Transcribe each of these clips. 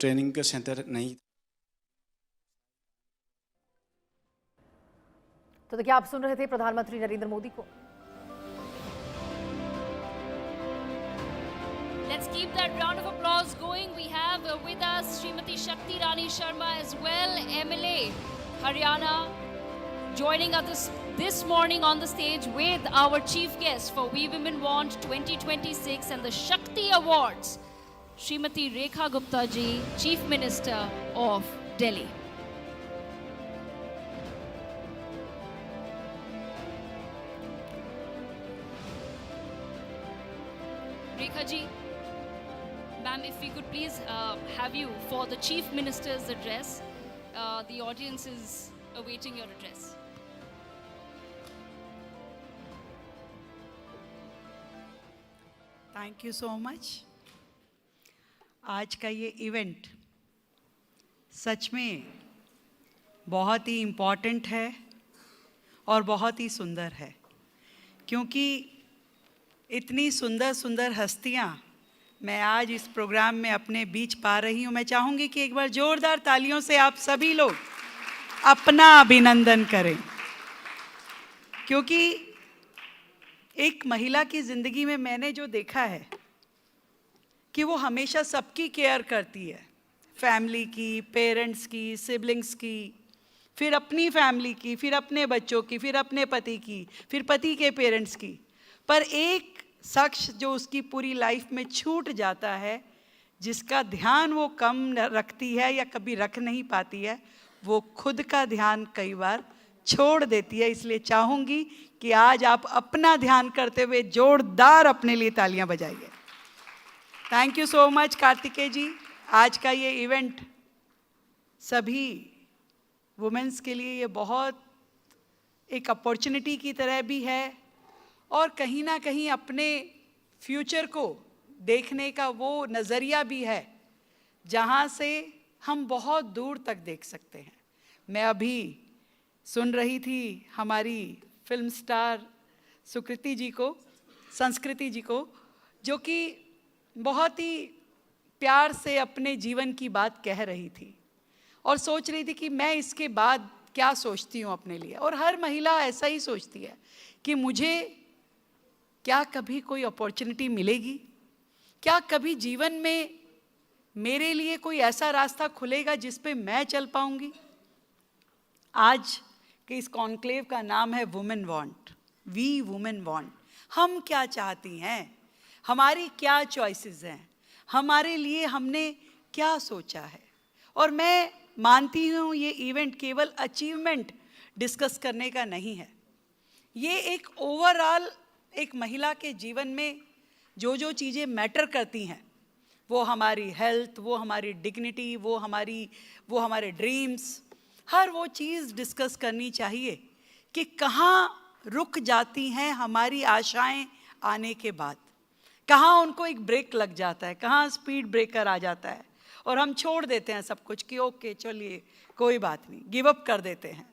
Training का centre नहीं। तो देखिए, आप सुन रहे थे प्रधानमंत्री नरेंद्र मोदी को। Let's keep that round of applause going. We have with us Srimati Shakti Rani Sharma as well, MLA, Haryana, joining us this morning on the stage with our chief guest for We Women Want 2026 and the Shakti Awards, Srimati Rekha Gupta ji, Chief Minister of Delhi. Rekha ji, ma'am, if we could please have you for the Chief Minister's address. The audience is awaiting your address. Thank you so much. आज का ये event such में बहुत ही important है और बहुत ही सुंदर है, क्योंकि इतनी सुंदर सुंदर हस्तियाँ मैं आज इस प्रोग्राम में अपने बीच पा रही हूँ। मैं चाहूँगी कि एक बार जोरदार तालियों से आप सभी लोग अपना अभिनंदन करें, क्योंकि एक महिला की ज़िंदगी में मैंने जो देखा है कि वो हमेशा सबकी केयर करती है, फैमिली की, पेरेंट्स की, सिबलिंग्स की, फिर अपनी फैमिली की, फिर अपने बच्चों की, फिर अपने पति की, फिर पति के पेरेंट्स की। पर एक शख्स जो उसकी पूरी लाइफ में छूट जाता है, जिसका ध्यान वो कम रखती है या कभी रख नहीं पाती है, वो खुद का ध्यान कई बार छोड़ देती है। इसलिए चाहूँगी कि आज आप अपना ध्यान करते हुए जोरदार अपने लिए तालियां बजाइए। Thank you so much Kartikeya ji. आज का ये इवेंट सभी वुमेन्स के लिए ये बहुत एक अपॉर्चुनिटी की तरह भी है और कहीं ना कहीं अपने फ्यूचर को देखने का वो नज़रिया भी है जहाँ से हम बहुत दूर तक देख सकते हैं। मैं अभी सुन रही थी हमारी फिल्म स्टार सुकृति जी को, संस्कृति जी को, जो कि बहुत ही प्यार से अपने जीवन की बात कह रही थी और सोच रही थी कि मैं इसके बाद क्या सोचती हूँ अपने लिए। और हर महिला ऐसा ही सोचती है कि मुझे क्या कभी कोई अपॉर्चुनिटी मिलेगी, क्या कभी जीवन में मेरे लिए कोई ऐसा रास्ता खुलेगा जिस पे मैं चल पाऊंगी। आज के इस कॉन्क्लेव का नाम है women want, we women want. हम क्या चाहती हैं, हमारी क्या चॉइसेस हैं, हमारे लिए हमने क्या सोचा है। और मैं मानती हूँ ये इवेंट केवल अचीवमेंट डिस्कस करने का नहीं है, ये एक ओवरऑल एक महिला के जीवन में जो जो चीज़ें मैटर करती हैं, वो हमारी हेल्थ, वो हमारी डिग्निटी, वो हमारे ड्रीम्स, हर वो चीज़ डिस्कस करनी चाहिए कि कहाँ रुक जाती हैं हमारी आशाएं आने के बाद, कहाँ उनको एक ब्रेक लग जाता है, कहाँ स्पीड ब्रेकर आ जाता है और हम छोड़ देते हैं सब कुछ कि ओके चलिए कोई बात नहीं, गिव अप कर देते हैं।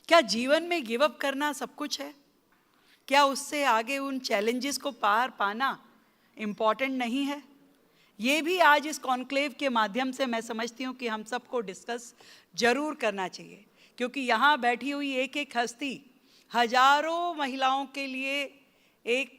क्या जीवन में गिव अप करना सब कुछ है? क्या उससे आगे उन चैलेंजेस को पार पाना इम्पॉर्टेंट नहीं है? ये भी आज इस कॉन्क्लेव के माध्यम से मैं समझती हूँ कि हम सबको डिस्कस जरूर करना चाहिए, क्योंकि यहाँ बैठी हुई एक एक हस्ती हजारों महिलाओं के लिए एक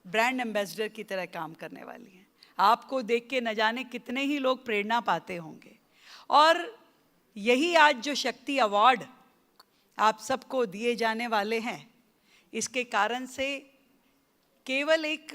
ब्रांड एम्बेसडर की तरह काम करने वाली है। आपको देख के न जाने कितने ही लोग प्रेरणा पाते होंगे। और यही आज जो शक्ति अवार्ड आप सबको दिए जाने वाले हैं, इसके कारण से केवल एक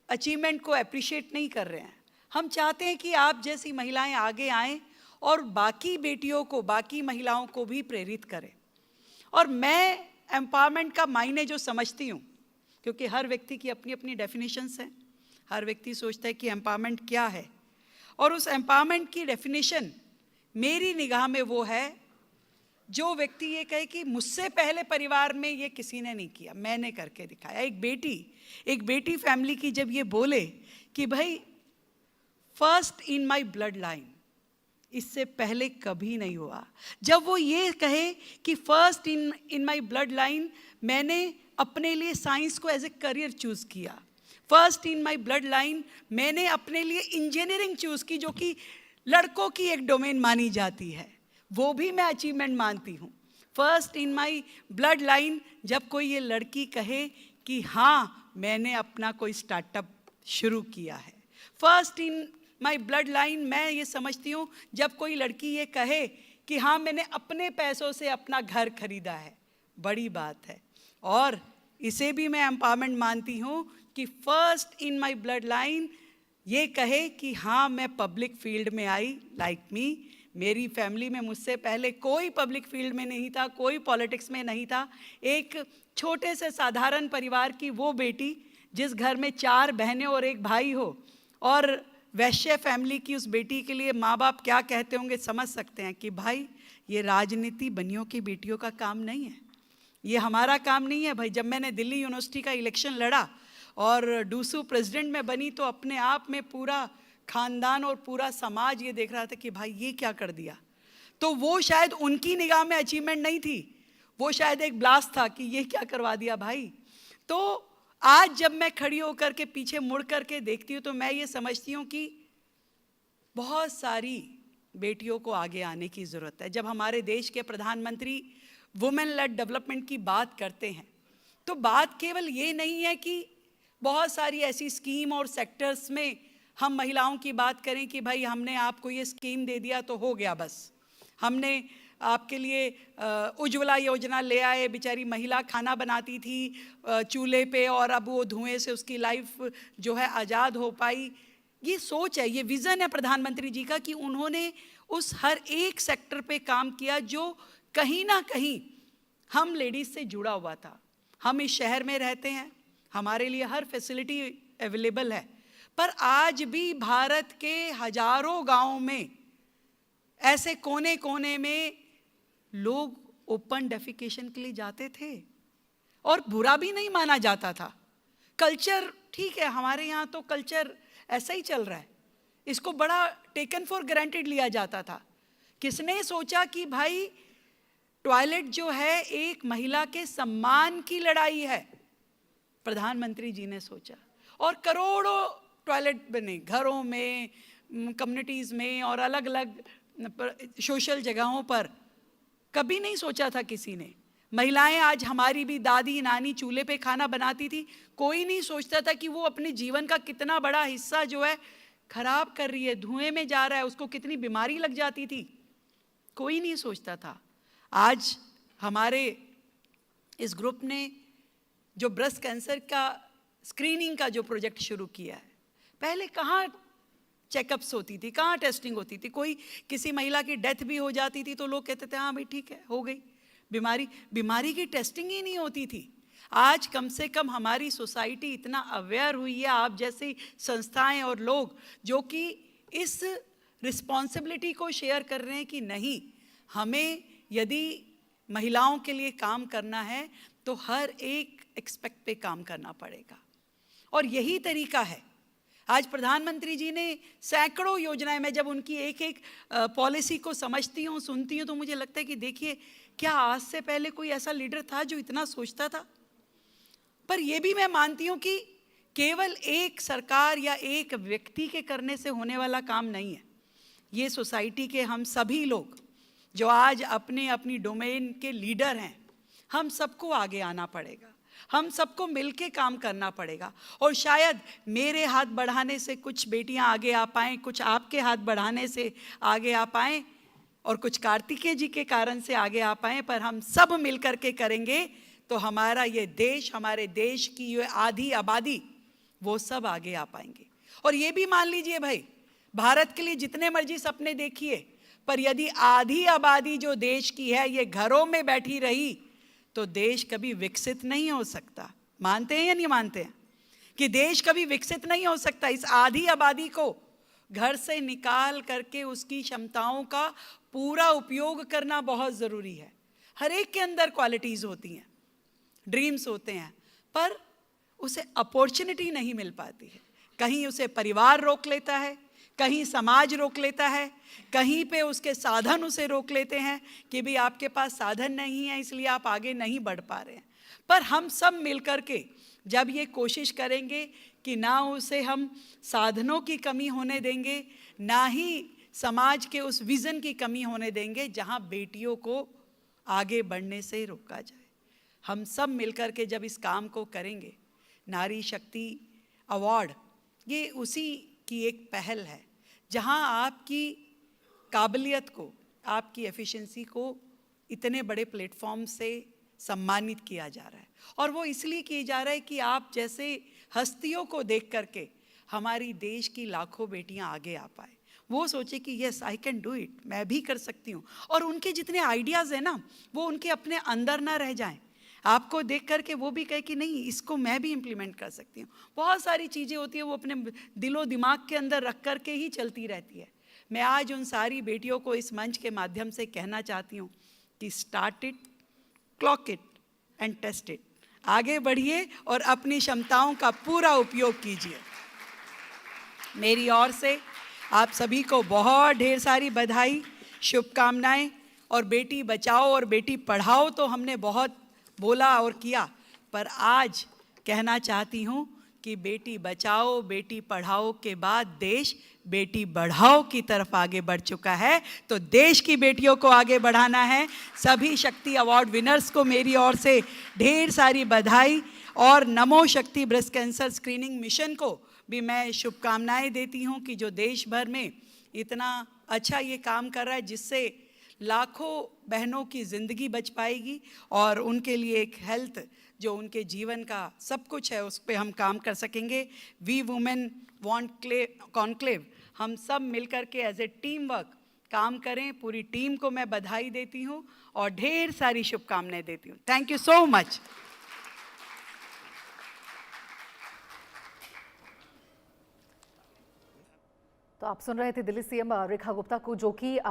अचीवमेंट को अप्रिशिएट नहीं कर रहे हैं, हम चाहते हैं कि आप जैसी महिलाएं आगे आएं और बाकी बेटियों को, बाकी महिलाओं को भी प्रेरित करें। और मैं एम्पावरमेंट का मायने जो समझती हूँ, क्योंकि हर व्यक्ति की अपनी अपनी डेफिनेशंस हैं, हर व्यक्ति सोचता है कि एम्पावरमेंट क्या है, और उस एम्पावरमेंट की डेफिनेशन मेरी निगाह में वो है जो व्यक्ति ये कहे कि मुझसे पहले परिवार में ये किसी ने नहीं किया, मैंने करके दिखाया। एक बेटी फैमिली की जब ये बोले कि भाई first in my blood line, इससे पहले कभी नहीं हुआ। जब वो ये कहे कि first in my blood line, मैंने अपने लिए साइंस को एज ए करियर चूज़ किया। First in my blood line, मैंने अपने लिए इंजीनियरिंग चूज़ की, जो कि लड़कों की एक डोमेन मानी जाती है, वो भी मैं अचीवमेंट मानती हूँ। First in my blood line, जब कोई ये लड़की कहे कि हाँ मैंने अपना कोई स्टार्टअप शुरू किया है। First in my blood line, मैं ये समझती हूँ जब कोई लड़की ये कहे कि हाँ मैंने अपने पैसों से अपना घर खरीदा है, बड़ी बात है। और इसे भी मैं एम्पावरमेंट मानती हूँ कि first in my blood line ये कहे कि हाँ मैं पब्लिक फील्ड में आई, लाइक मी। मेरी फैमिली में मुझसे पहले कोई पब्लिक फील्ड में नहीं था, कोई पॉलिटिक्स में नहीं था। एक छोटे से साधारण परिवार की वो बेटी जिस घर में 4 बहनें और 1 भाई हो, और वैश्य फैमिली की उस बेटी के लिए माँ बाप क्या कहते होंगे समझ सकते हैं कि भाई ये राजनीति बनियों की बेटियों का काम नहीं है, ये हमारा काम नहीं है भाई। जब मैंने दिल्ली यूनिवर्सिटी का इलेक्शन लड़ा और डूसू प्रेसिडेंट में बनी तो अपने आप में पूरा खानदान और पूरा समाज ये देख रहा था कि भाई ये क्या कर दिया। तो वो शायद उनकी निगाह में अचीवमेंट नहीं थी, वो शायद एक ब्लास्ट था कि ये क्या करवा दिया भाई। तो आज जब मैं खड़ी होकर के पीछे मुड़ करके देखती हूँ तो मैं ये समझती हूँ कि बहुत सारी बेटियों को आगे आने की ज़रूरत है। जब हमारे देश के प्रधानमंत्री वुमेन लेड डेवलपमेंट की बात करते हैं तो बात केवल ये नहीं है कि बहुत सारी ऐसी स्कीम और सेक्टर्स में हम महिलाओं की बात करें कि भाई हमने आपको ये स्कीम दे दिया तो हो गया बस, हमने आपके लिए उज्ज्वला योजना ले आए, बेचारी महिला खाना बनाती थी चूल्हे पे और अब वो धुएं से उसकी लाइफ जो है आज़ाद हो पाई। ये सोच है, ये विज़न है प्रधानमंत्री जी का कि उन्होंने उस हर एक सेक्टर पे काम किया जो कहीं ना कहीं हम लेडीज़ से जुड़ा हुआ था। हम इस शहर में रहते हैं, हमारे लिए हर फैसिलिटी अवेलेबल है, पर आज भी भारत के हजारों गांवों में ऐसे कोने कोने में लोग ओपन डेफिकेशन के लिए जाते थे और बुरा भी नहीं माना जाता था। कल्चर ठीक है, हमारे यहाँ तो कल्चर ऐसा ही चल रहा है, इसको बड़ा टेकन फॉर ग्रांटेड लिया जाता था। किसने सोचा कि भाई टॉयलेट जो है एक महिला के सम्मान की लड़ाई है? प्रधानमंत्री जी ने सोचा और करोड़ों टॉयलेट बने घरों में, कम्युनिटीज़ में और अलग अलग सोशल जगहों पर। कभी नहीं सोचा था किसी ने। महिलाएं आज हमारी भी दादी नानी चूल्हे पे खाना बनाती थी, कोई नहीं सोचता था कि वो अपने जीवन का कितना बड़ा हिस्सा जो है खराब कर रही है, धुएं में जा रहा है, उसको कितनी बीमारी लग जाती थी, कोई नहीं सोचता था। आज हमारे इस ग्रुप ने जो ब्रेस्ट कैंसर का स्क्रीनिंग का जो प्रोजेक्ट शुरू किया है, पहले कहाँ चेकअप्स होती थी, कहाँ टेस्टिंग होती थी? कोई किसी महिला की डेथ भी हो जाती थी तो लोग कहते थे हाँ भाई ठीक है हो गई, बीमारी की टेस्टिंग ही नहीं होती थी। आज कम से कम हमारी सोसाइटी इतना अवेयर हुई है, आप जैसी संस्थाएं और लोग जो कि इस रिस्पॉन्सिबिलिटी को शेयर कर रहे हैं कि नहीं, हमें यदि महिलाओं के लिए काम करना है तो हर एक एक्सपेक्ट पे काम करना पड़ेगा। और यही तरीका है। आज प्रधानमंत्री जी ने सैकड़ों योजनाएं, मैं जब उनकी एक एक पॉलिसी को समझती हूँ, सुनती हूँ, तो मुझे लगता है कि देखिए क्या आज से पहले कोई ऐसा लीडर था जो इतना सोचता था? पर यह भी मैं मानती हूँ कि केवल एक सरकार या एक व्यक्ति के करने से होने वाला काम नहीं है। ये सोसाइटी के हम सभी लोग जो आज अपने अपनी डोमेन के लीडर हैं, हम सबको आगे आना पड़ेगा, हम सबको मिलके काम करना पड़ेगा। और शायद मेरे हाथ बढ़ाने से कुछ बेटियां आगे आ पाएँ, कुछ आपके हाथ बढ़ाने से आगे आ पाएँ और कुछ कार्तिकेय जी के कारण से आगे आ पाएँ, पर हम सब मिल कर के करेंगे तो हमारा ये देश, हमारे देश की ये आधी आबादी, वो सब आगे आ पाएंगे। और ये भी मान लीजिए भाई, भारत के लिए जितने मर्जी सपने देखिए, पर यदि आधी आबादी जो देश की है ये घरों में बैठी रही तो देश कभी विकसित नहीं हो सकता। मानते हैं या नहीं मानते हैं कि देश कभी विकसित नहीं हो सकता? इस आधी आबादी को घर से निकाल करके उसकी क्षमताओं का पूरा उपयोग करना बहुत ज़रूरी है। हर एक के अंदर क्वालिटीज़ होती हैं, ड्रीम्स होते हैं, पर उसे अपॉर्चुनिटी नहीं मिल पाती है। कहीं उसे परिवार रोक लेता है, कहीं समाज रोक लेता है, कहीं पे उसके साधन उसे रोक लेते हैं कि भी आपके पास साधन नहीं है इसलिए आप आगे नहीं बढ़ पा रहे हैं। पर हम सब मिलकर के जब ये कोशिश करेंगे कि ना उसे हम साधनों की कमी होने देंगे, ना ही समाज के उस विजन की कमी होने देंगे जहां बेटियों को आगे बढ़ने से रोका जाए। हम सब मिलकर के जब इस काम को करेंगे, नारी शक्ति अवार्ड ये उसी की एक पहल है, जहां आपकी काबिलियत को, आपकी एफिशिएंसी को इतने बड़े प्लेटफॉर्म से सम्मानित किया जा रहा है। और वो इसलिए किया जा रहा है कि आप जैसे हस्तियों को देख करके हमारी देश की लाखों बेटियां आगे आ पाए, वो सोचे कि yes I can do it, मैं भी कर सकती हूँ। और उनके जितने आइडियाज़ हैं ना, वो उनके अपने अंदर ना रह जाएं, आपको देख करके वो भी कहे कि नहीं इसको मैं भी इम्प्लीमेंट कर सकती हूँ। बहुत सारी चीज़ें होती हैं वो अपने दिलो दिमाग के अंदर रख करके ही चलती रहती है। मैं आज उन सारी बेटियों को इस मंच के माध्यम से कहना चाहती हूँ कि start it, clock it and test it. आगे बढ़िए और अपनी क्षमताओं का पूरा उपयोग कीजिए। मेरी ओर से आप सभी को बहुत ढेर सारी बधाई, शुभकामनाएं। और बेटी बचाओ और बेटी पढ़ाओ तो हमने बहुत बोला और किया, पर आज कहना चाहती हूँ कि बेटी बचाओ बेटी पढ़ाओ के बाद देश बेटी बढ़ाओ की तरफ आगे बढ़ चुका है। तो देश की बेटियों को आगे बढ़ाना है। सभी शक्ति अवार्ड विनर्स को मेरी ओर से ढेर सारी बधाई, और नमो शक्ति ब्रेस्ट कैंसर स्क्रीनिंग मिशन को भी मैं शुभकामनाएं देती हूं कि जो देश भर में इतना अच्छा ये काम कर रहा है, जिससे लाखों बहनों की ज़िंदगी बच पाएगी और उनके लिए एक हेल्थ जो उनके जीवन का सब कुछ है उस पर हम काम कर सकेंगे। वी वुमेन वांट कॉन्क्लेव, हम सब मिलकर के एज ए टीम वर्क काम करें। पूरी टीम को मैं बधाई देती हूँ और ढेर सारी शुभकामनाएं देती हूँ। Thank you so much. तो आप सुन रहे थे दिल्ली सीएम रेखा गुप्ता को, जो कि